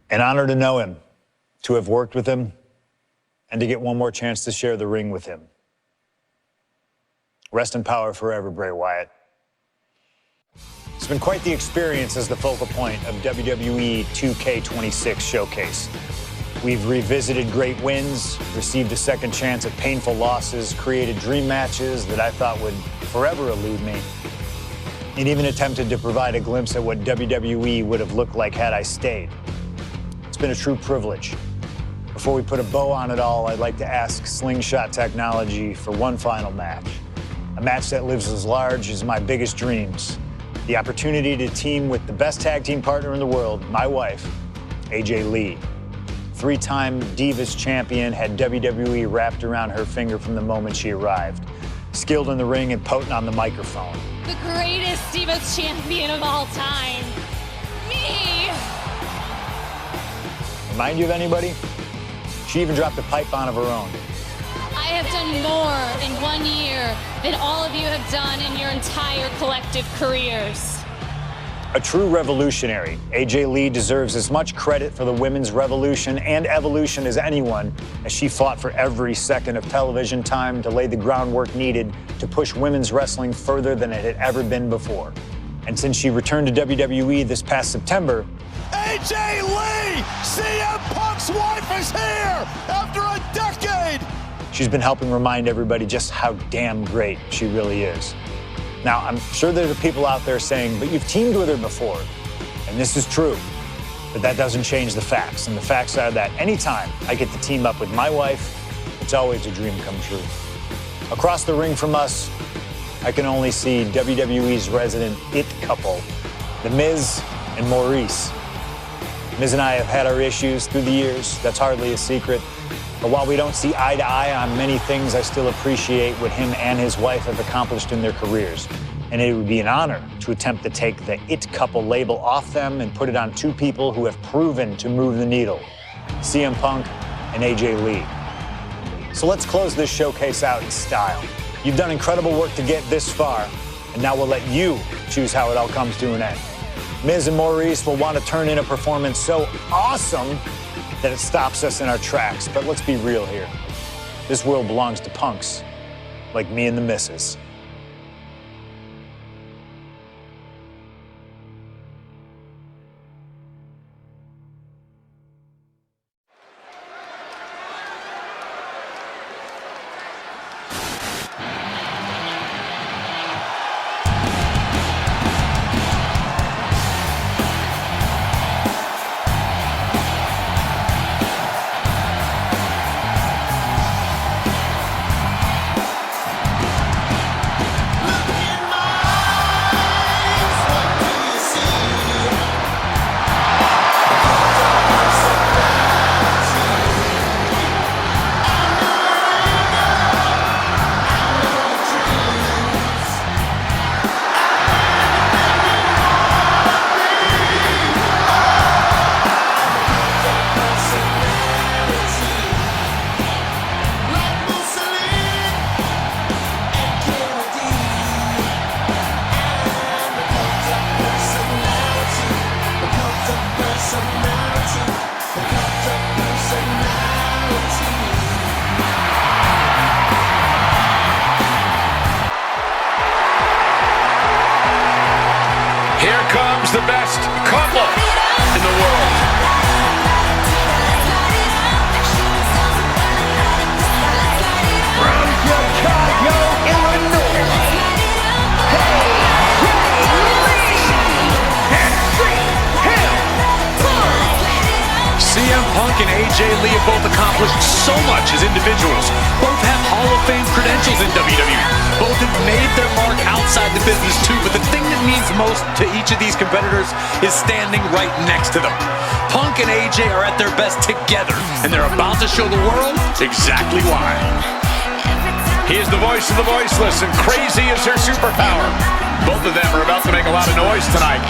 An honor to know him, to have worked with him, and to get one more chance to share the ring with him. Rest in power forever, Bray Wyatt. It's been quite the experience as the focal point of WWE 2K26 Showcase. We've revisited great wins, received a second chance at painful losses, created dream matches that I thought would forever elude me, and even attempted to provide a glimpse at what WWE would have looked like had I stayed. It's been a true privilege. Before we put a bow on it all, I'd like to ask Slingshot Technology for one final match. A match that lives as large as my biggest dreams. The opportunity to team with the best tag team partner in the world, my wife, AJ Lee. Three-time Divas champion, had WWE wrapped around her finger from the moment she arrived. Skilled in the ring and potent on the microphone. The greatest Divas champion of all time. Me! Remind you of anybody? She even dropped a pipe on of her own. I have done more in 1 year than all of you have done in your entire collective careers. A true revolutionary, AJ Lee deserves as much credit for the women's revolution and evolution as anyone, as she fought for every second of television time to lay the groundwork needed to push women's wrestling further than it had ever been before. And since she returned to WWE this past September, AJ Lee, CM Punk's wife, is here after a decade. She's been helping remind everybody just how damn great she really is. Now, I'm sure there are people out there saying, but you've teamed with her before. And this is true, but that doesn't change the facts. And the facts are that anytime I get to team up with my wife, it's always a dream come true. Across the ring from us, I can only see WWE's resident it couple, the MIZ and MARYSE. Miz and I have had our issues through the years. That's hardly a secret. But while we don't see eye to eye on many things, I still appreciate what him and his wife have accomplished in their careers. And it would be an honor to attempt to take the it couple label off them and put it on two people who have proven to move the needle, CM Punk and AJ Lee. So let's close this showcase out in style. You've done incredible work to get this far, and now we'll let you choose how it all comes to an end. Miz and MARYSE will want to turn in a performance so awesome that it stops us in our tracks. But let's be real here. This world belongs to punks like me and the missus. Here comes the best couple in the world. From Chicago, Illinois, CM Punk and AJ Lee have both accomplished so much as individuals. Both have Hall of Fame credentials in WWE. Both have made their mark outside the business too, but the thing that means most to each of these competitors is standing right next to them. Punk and AJ are at their best together, and they're about to show the world exactly why. He is the voice of the voiceless, and crazy is her superpower. Both of them are about to make a lot of noise tonight.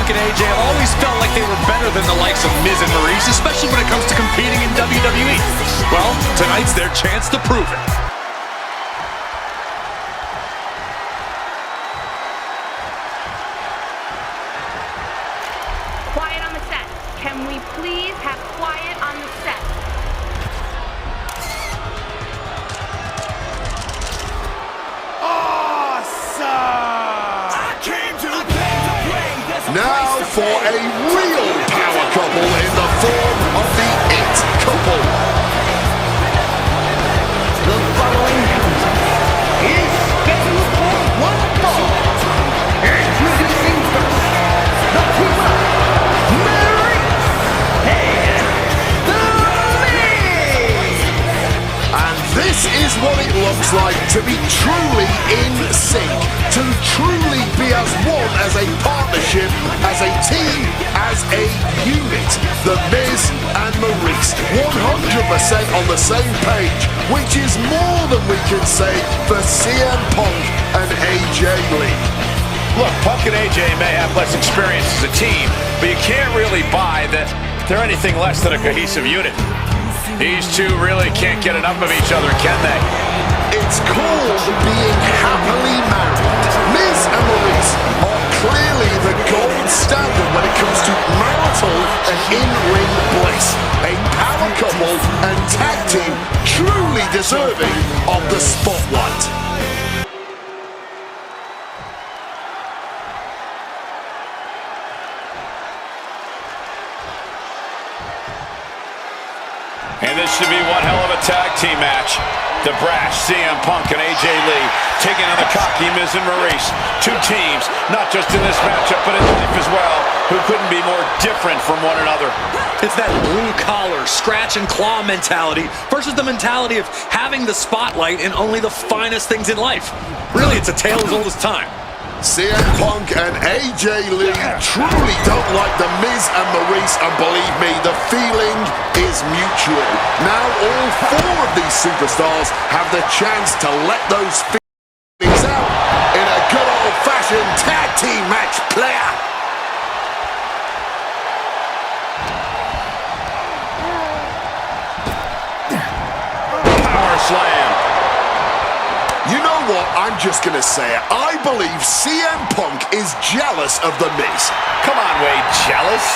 Punk and AJ have always felt like they were better than the likes of Miz and MARYSE, especially when it comes to competing in WWE. Well, tonight's their chance to prove it. Quiet on the set. Can we please have quiet on the set? Now for a real power couple in the form of the It Couple. The following is scheduled for one fall. Introducing first, the Puma, MARYSE, and the MIZ. And this is what it looks like to be truly in sync, to truly be as one, as a partnership, as a team, as a unit. The Miz and MARYSE, 100% on the same page, which is more than we can say for CM Punk and AJ Lee. Look, Punk and AJ may have less experience as a team, but you can't really buy that they're anything less than a cohesive unit. These two really can't get enough of each other, can they? It's called being happily married. Miz and MARYSE are clearly the gold standard when it comes to marital and in-ring bliss. A power couple and tag team truly deserving of the spotlight. And this should be one hell of a tag team match. The brash CM Punk and AJ Lee taking on the cocky Miz and MARYSE. Two teams, not just in this matchup, but in life as well, who couldn't be more different from one another. It's that blue-collar, scratch-and-claw mentality versus the mentality of having the spotlight in only the finest things in life. Really, it's a tale as old as time. CM Punk and AJ Lee truly don't like the Miz and MARYSE, and believe me, the feeling is mutual. Now all four of these superstars have the chance to let those feelings out in a good old-fashioned tag team match player. Power slam. You know what? I'm just gonna say it. I believe CM Punk is jealous of the Miz. Come on, Wade, jealous?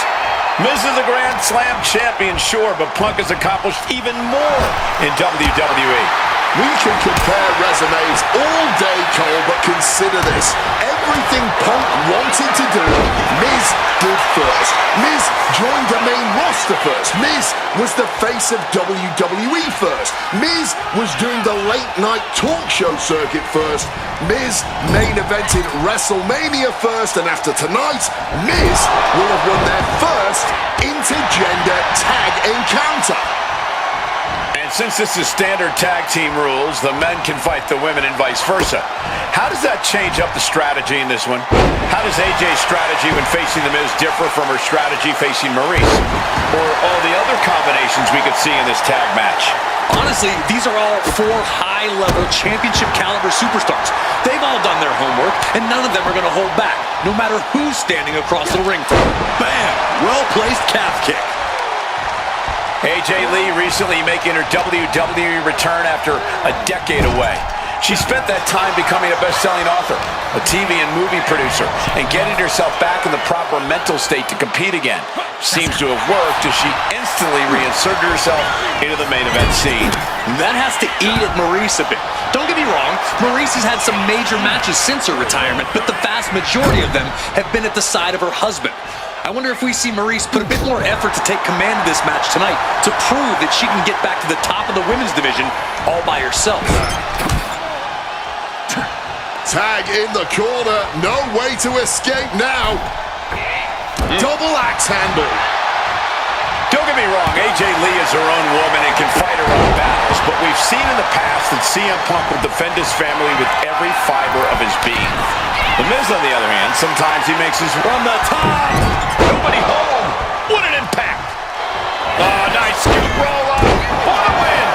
Miz is a Grand Slam champion, sure, but Punk has accomplished even more in WWE. We can compare resumes all day, Cole, but consider this. Everything Punk wanted to do, Miz did first. Miz joined the main roster first. Miz was the face of WWE first. Miz was doing the late-night talk show circuit first. Miz main evented WrestleMania first, and after tonight, Miz will have won their first intergender tag encounter. Since this is standard tag team rules, the men can fight the women and vice versa. How does that change up the strategy in this one? How does AJ's strategy when facing the Miz differ from her strategy facing MARYSE? Or all the other combinations we could see in this tag match? Honestly, these are all four high-level championship-caliber superstars. They've all done their homework, and none of them are going to hold back, no matter who's standing across the ring from them. Bam! Well-placed calf kick. AJ Lee recently making her WWE return after a decade away. She spent that time becoming a best-selling author, a TV and movie producer, and getting herself back in the proper mental state to compete again. Seems to have worked as she instantly reinserted herself into the main event scene. That has to eat at MARYSE a bit. Don't get me wrong, MARYSE has had some major matches since her retirement, but the vast majority of them have been at the side of her husband. I wonder if we see MARYSE put a bit more effort to take command of this match tonight to prove that she can get back to the top of the women's division all by herself. Tag in the corner, no way to escape now. Double axe handle. Don't get me wrong, AJ Lee is her own woman and can fight her own battles, but we've seen in the past that CM Punk will defend his family with every fiber of his being. The Miz, on the other hand, sometimes he makes his from the top. Nobody home. What an impact. Oh, nice scoop roll up for the win.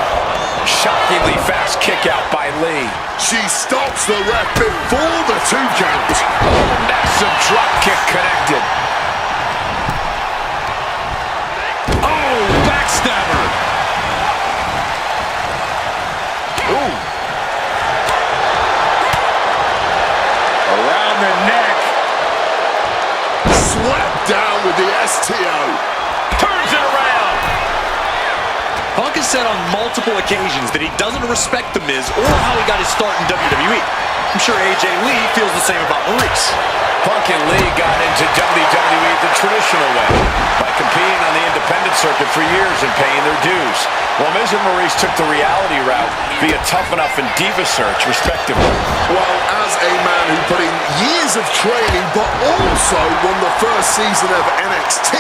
Shockingly fast kick out by Lee. She stops the ref before the 2 count. Oh, massive drop kick connected. STO. Turns it around. Punk has said on multiple occasions that he doesn't respect The Miz or how he got his start in WWE. I'm sure AJ Lee feels the same about Maryse. Punk and Lee got into WWE the traditional way, by competing on the independent circuit for years and paying their dues, while Miz and Maryse took the reality route via Tough Enough and Diva Search, respectively. Well, as a man who put in years of training, but also won the first season of NXT,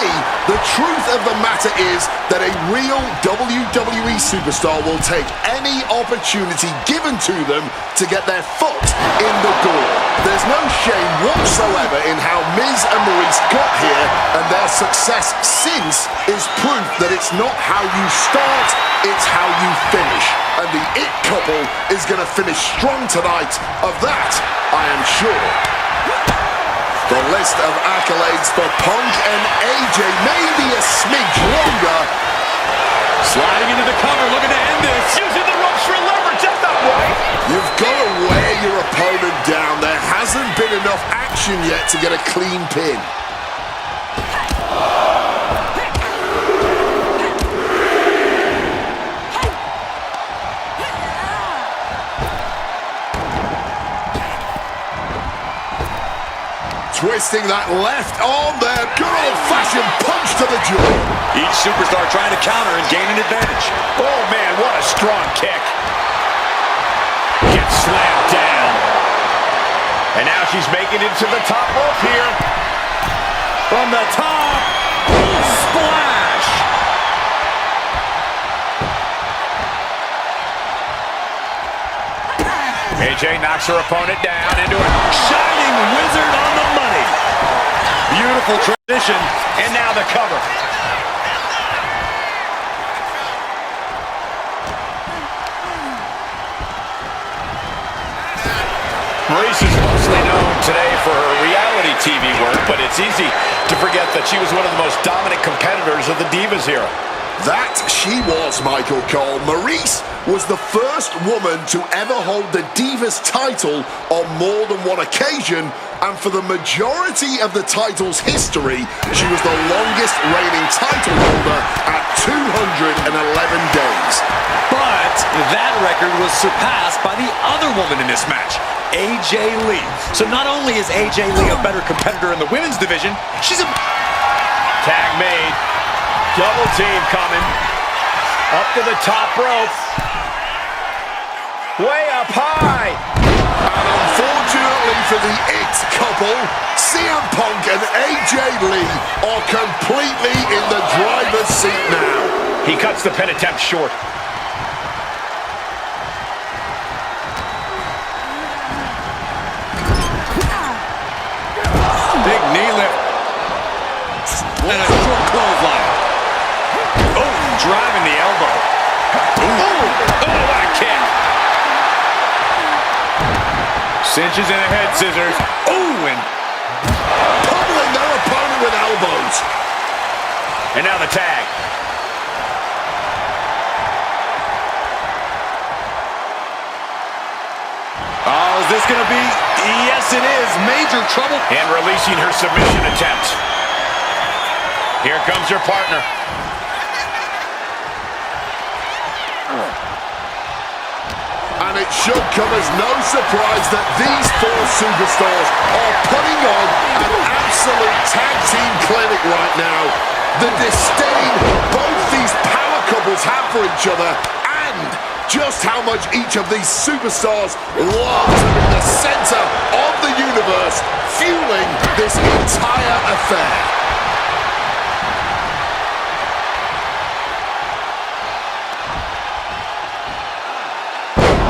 the truth of the matter is that a real WWE superstar will take any opportunity given to them to get their foot in the door. There's no shame whatsoever in how Miz and Maryse got here, and their success since is proof that it's not how you start, it's how you finish. And the It couple is going to finish strong tonight. Of that, I am sure. The list of accolades for Punk and AJ may be a smidge longer. Sliding into the cover, looking to end this. Using the ropes for leverage, that's not right. You've got to wear your opponent down. There hasn't been enough action yet to get a clean pin. Twisting that left arm there. Good old-fashioned punch to the jaw. Each superstar trying to counter and gain an advantage. Oh, man, what a strong kick. Gets slammed down. And now she's making it to the top rope here. From the top. Splash. AJ knocks her opponent down into a Shining wizard on the money. beautiful transition. And now the cover. Maryse is mostly known today for her reality TV work, but it's easy to forget that she was one of the most dominant competitors of the Divas era. That she was, Michael Cole. Maryse was the first woman to ever hold the Divas title on more than one occasion, and for the majority of the title's history, she was the longest reigning title holder at 211 days. But that record was surpassed by the other woman in this match, AJ Lee. So not only is AJ Lee a better competitor in the women's division, she's a... Tag made. Double team coming. Up to the top rope. Way up high. And unfortunately for the It couple, CM Punk and AJ Lee are completely in the driver's seat now. He cuts the pin attempt short. Big knee lift. And a short clothesline. Oh, driving the elbow. Oh, what a kick. Cinches in a head scissors. Oh, and Pummeling their opponent with elbows. And now the tag. Oh, is this going to be? Yes, it is. Major trouble. And releasing her submission attempt. Here comes her partner. And it should come as no surprise that these four superstars are putting on an absolute tag team clinic right now. The disdain both these power couples have for each other, and just how much each of these superstars love to be the center of the universe, fueling this entire affair.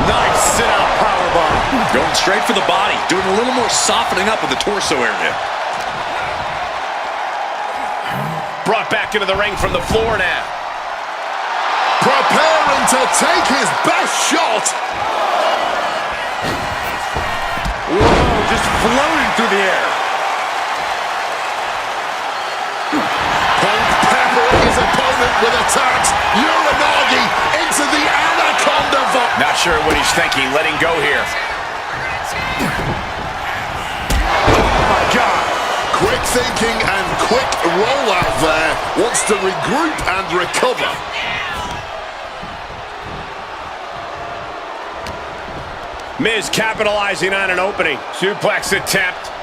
Nice sit-out powerbomb. Going straight for the body. Doing a little more softening up of the torso area. Brought back into the ring from the floor now. Preparing to take his best shot. Whoa, just floating through the air. Punk peppering his opponent with attacks. Uranagi into the Anaconda Vault. Not sure what he's thinking. Letting go here. Oh my God. Quick thinking and quick rollout there. Wants to regroup and recover. Miz capitalizing on an opening. Suplex attempt.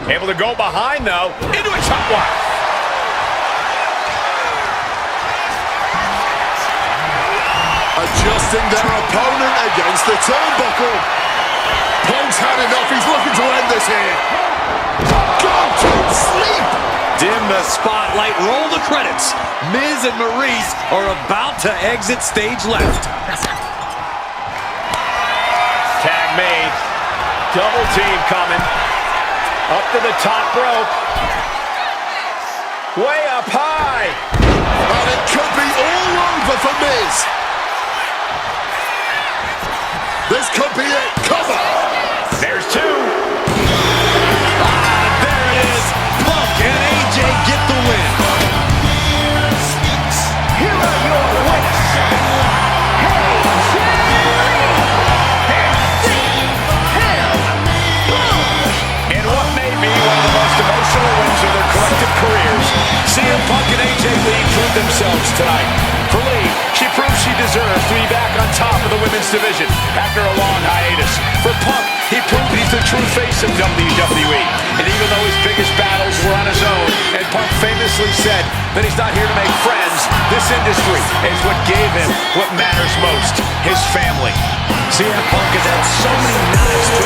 Able to go behind, though. Into a chop block. Adjusting their opponent against the turnbuckle. Punk's had enough. He's looking to end this here. Go to sleep. Dim the spotlight, roll the credits. Miz and MARYSE are about to exit stage left. Tag made. Double team coming. Up to the top rope. Way up high. And it could be all over for Miz. This could be it. Cover. There's two. There it is. Punk and AJ get the win. Here are your winners. In what may be one of the most emotional wins of their collective careers, CM Punk and AJ Lee proved themselves tonight. For Lee, she proved she deserves to be back on top of the women's division after a long hiatus. For Punk, he proved he's the true face of WWE. And even though his biggest battles were on his own, and Punk famously said that he's not here to make friends, this industry is what gave him what matters most, his family. CM Punk has had so many knives to